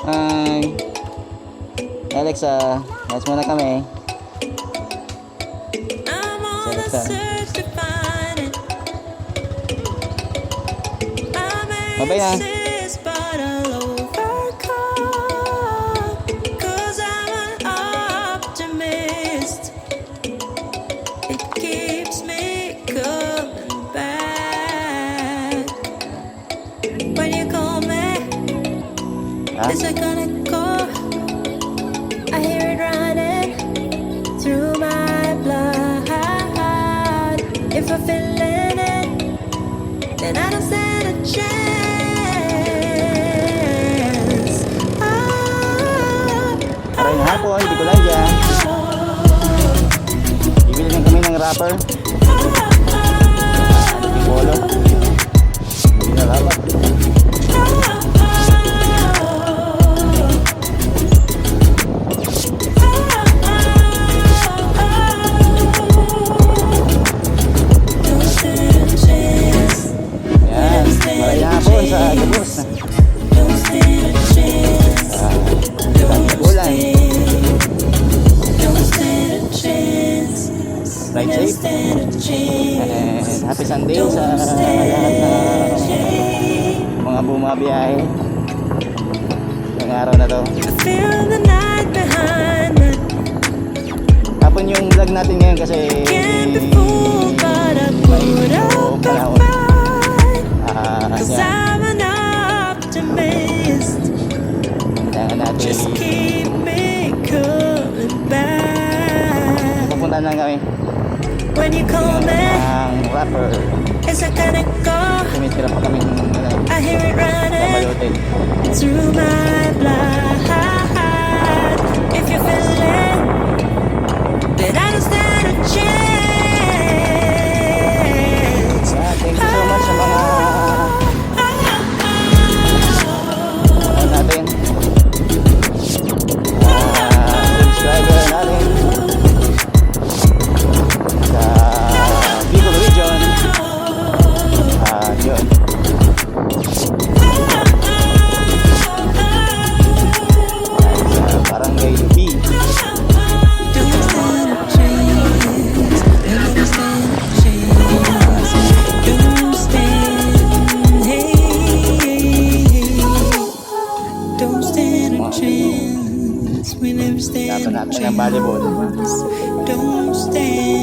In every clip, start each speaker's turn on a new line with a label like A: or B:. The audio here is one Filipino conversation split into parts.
A: Hi. Alexa, let's muna kami. Si Alexa. Babay na.
B: Is it gonna go? I hear it running through my blood. If I'm feeling it, then I don't stand a chance.
A: Maraming hapon, hindi ko lang dyan. Bibili lang kami ng rapper. Hindi polo. Hindi na rapper. Ride safe and happy Sunday sa lahat ng mga bumabiyahe ng araw na to. Hapon yung vlog natin ngayon kasi medyo panahon. Kailangan natin pupunta na kami.
B: When you call me,
A: ang rapper.
B: is it gonna go?
A: Tumitira pa kami ng
B: I hear it running through my blood. If you feel it, then I don't stand a chance.
A: Thank you so much sa mga natin subscriber natin sa Bicol Region. Yun. Sa Barangay B. Dapat natin ng volleyball.
B: Don't stand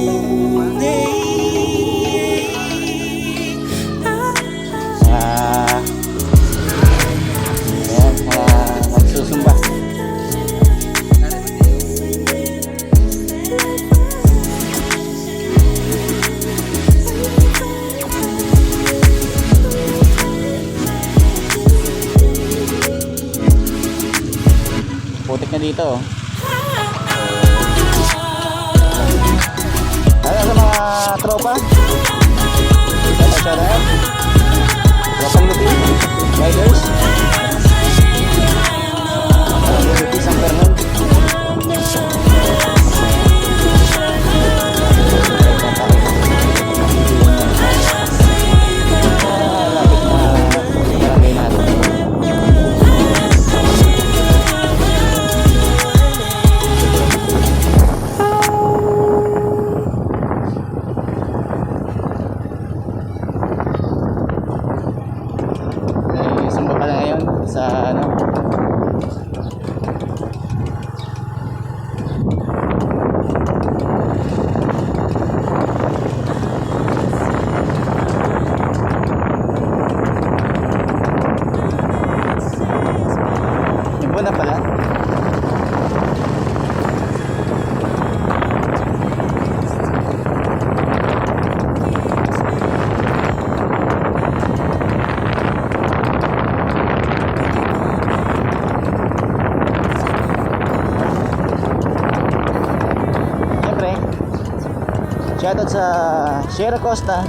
A: Ayan, magsusumba. Putik na dito. Ano sa mga tropa? Shout out. Tropang Lupi, riders. Lupi San Fernando. Sa ano iba na pala. Shoutout sa Sierra Costa.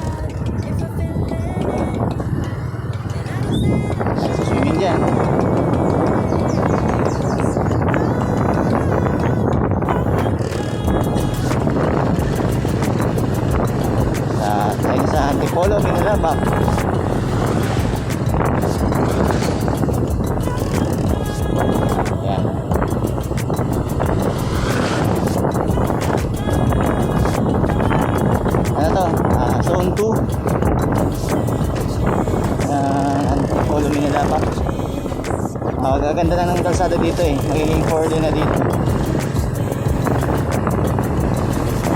A: Ay, sa swimming dyan. Sa Antipolo, Minalabak.
C: Ayan. Ano to? Zone 2. Antipolo Minalaba. Gaganda na ng kalsada dito eh. Magiging 4 na dito.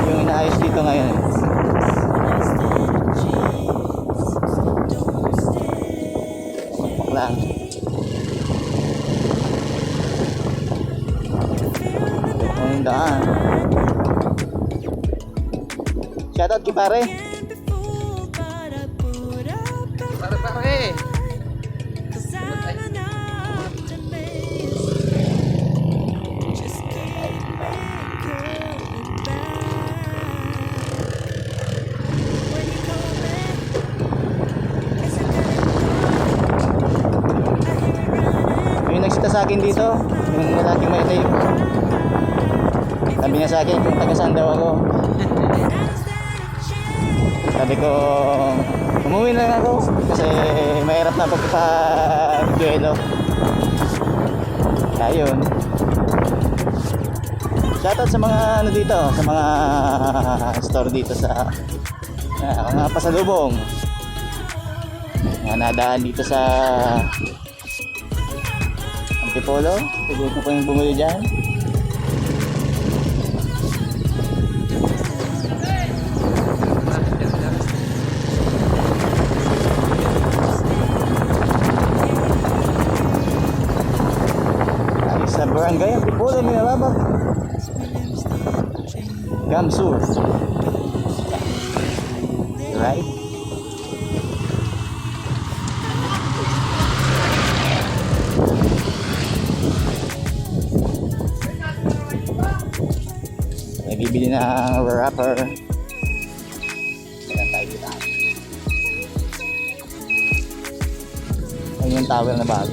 C: Yung inaayos dito ngayon eh. Pakpak lang. Ito yung daan. Shoutout kay pare.
A: Pare.
C: Yung nagsita sa akin dito, yung lalaking may tayo. Sabi niya sa akin kung taga saan daw ako. Sabi ko, umuwi na lang ako kasi mahirap na pagpapag-duelo. Ayun. Shoutout sa mga ano dito, sa mga store dito sa mga pasalubong. Mga nadaan dito sa Antipolo. Pwede ko pa yung bumili dyan. Ay, sa barangay Antipolo, Minalaba. Gamsur. Right? May bibili na wrapper. Kailan tayo dito? Ayun yung towel na bago.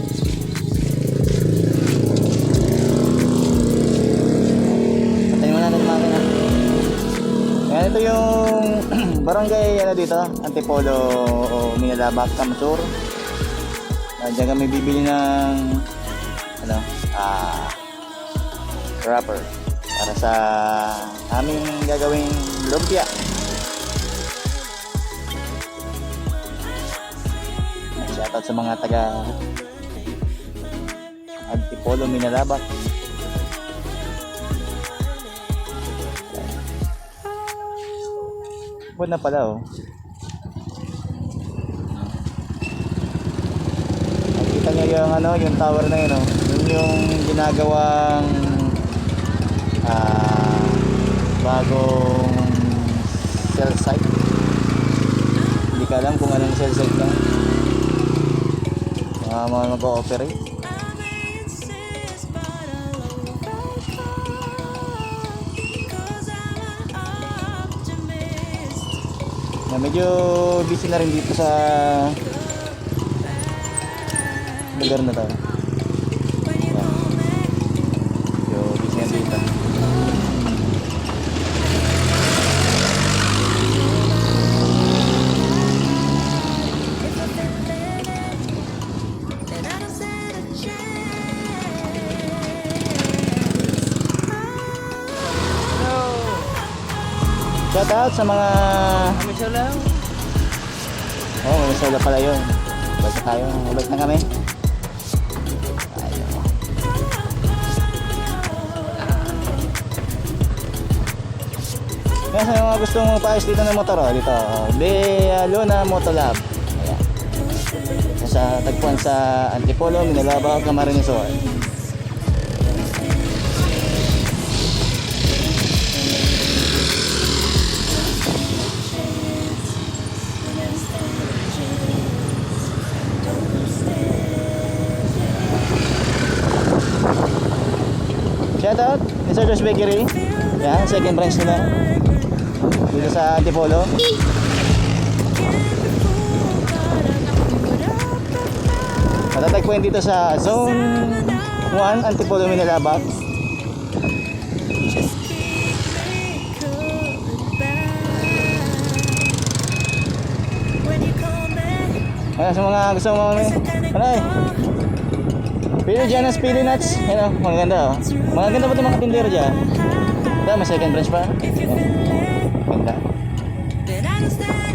C: Patayin mo natin yung makina. Ayan, ito yung barangay ano dito, Antipolo, Minalaba, Gamsur. Diyan kami bibili ng ano, wrapper para sa aming gagawing lumpia. Shoutout sa mga taga Antipolo, Minalaba. Buwan na pala oh. Nakita niyo yung ano, yung tower na yun oh. Yun yung ginagawang bagong cell site. Hindi ka alam kung anong cell site lang. Mga mag-ooperate. Medyo busy na rin dito sa lugar na to. Medyo busy na dito. Shout out sa mga
A: Amisyola.
C: oh, may solo pala yun. Basta tayo, mabalik na kami. Ayun. Kaya sa mga gustong paayos dito ng motor, oh, dito, De Luna Motolab. Ayan. Sa tagpuan sa Antipolo, Minalaba, Camarines Sur. Shout out, Mr. Josh Bakery. Yan, second branch nila. Dito sa Antipolo. Matatagpuan dito sa Zone 1, Antipolo, Minalaba. Ayan, sa mga gusto mo mami. Anay. Pili dyan ang spilly nuts. Yan o, maganda o. Maganda ba itong mga tindero dyan? Ito, may second branch pa. Ganda.
B: But I understand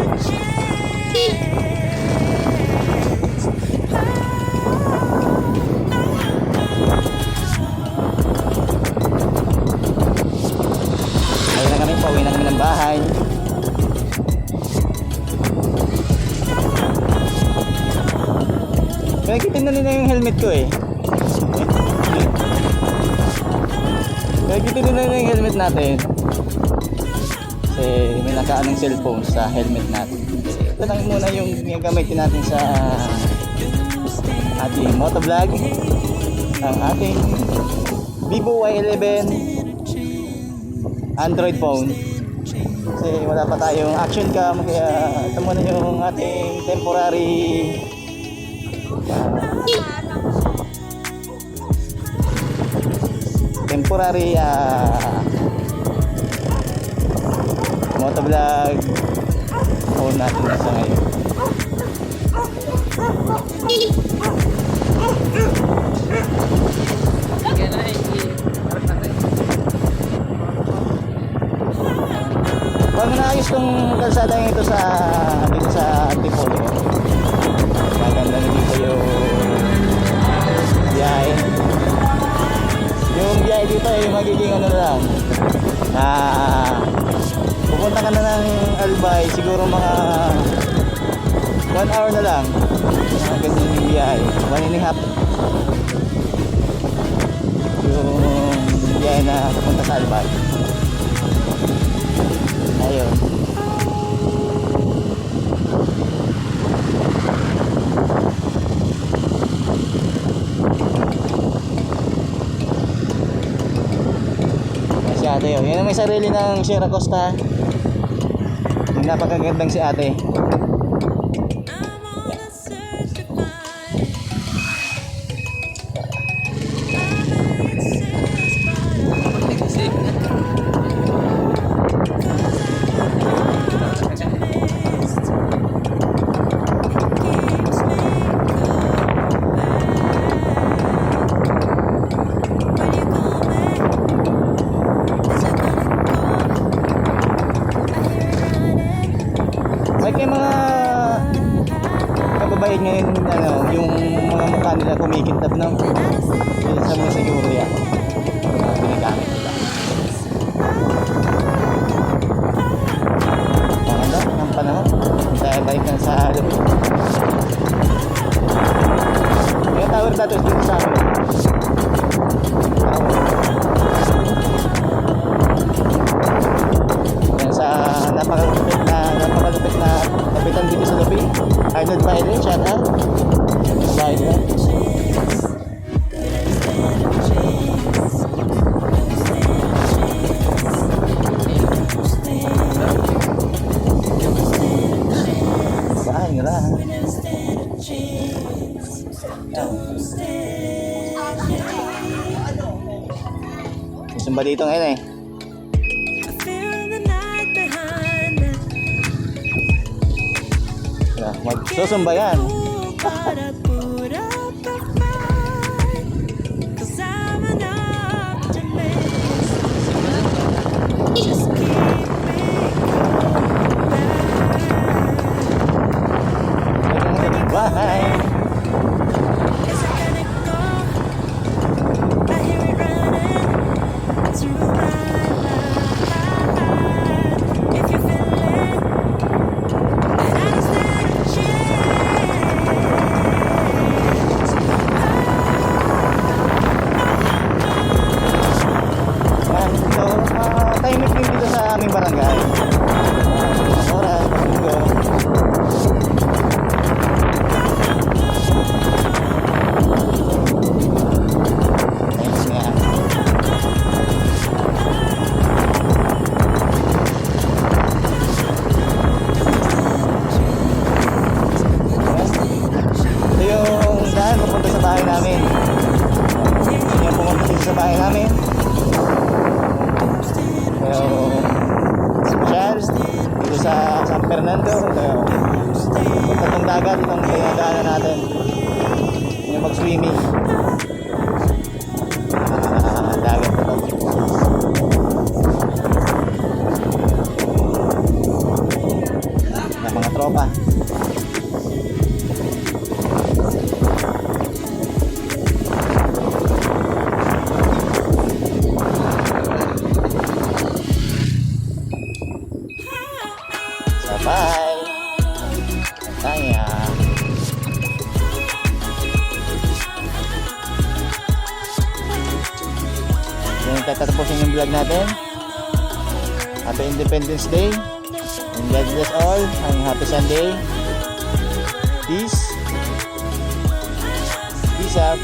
C: Ayun na kami, pauwi na kami ng bahay. Nagitin na nila yung helmet ko eh. Nagitin na nila yung helmet natin. Kasi may nakaanong cellphone sa helmet natin. Ito lang muna yung gagamitin natin sa ating motovlog. Ang ating Vivo Y11 Android phone. Kasi wala pa tayong action cam, kaya ito muna yung ating temporary motovlog phone natin na sa ngayon. Pag naayos tong kalsada ito sa dito sa Antipolo, maganda na dito yung biyahe. Yung biyahe dito ay magiging ano lang, pupunta ka na ng Albay, siguro mga 1 hour na lang. Ganyan yung biyahe, 1.5 yung biyahe na pupunta sa Albay. Ayun. Si ate yun. Yan ang may sarili ng Sierra Costa. Yung napakagandang si ate.
B: I'm on a search to find.
C: May mga kababayan ngayon, ano, yung mga mukha nila kumikintab ng sa mga siguro yan. Pinagamit nila. Maganda ang panahon. Dahil balik na sa lupit. Yung tower datos dito sa amin. Yan sa napakalupit na kapitan dito sa Lupit. Arnold Baile, shout out. Baile. Bahay nila. Gusto ba dito ngayon eh? Magsusumba yan. Bye. Tahimik din dito sa aming barangay. Oras, linggo. Ayun nga. Ito yung daan papunta sa bahay namin. Ito yung pumunta dito sa bahay namin. Special dito sa San Fernando. Punta tong dagat itong pinagdaanan natin. yung mag-swimming. Dagat na to. Yung mga tropa. Sabay. Kaya. Yung tatapusin yung vlog natin. Happy Independence Day. And God bless all. And happy Sunday. Peace. Peace out.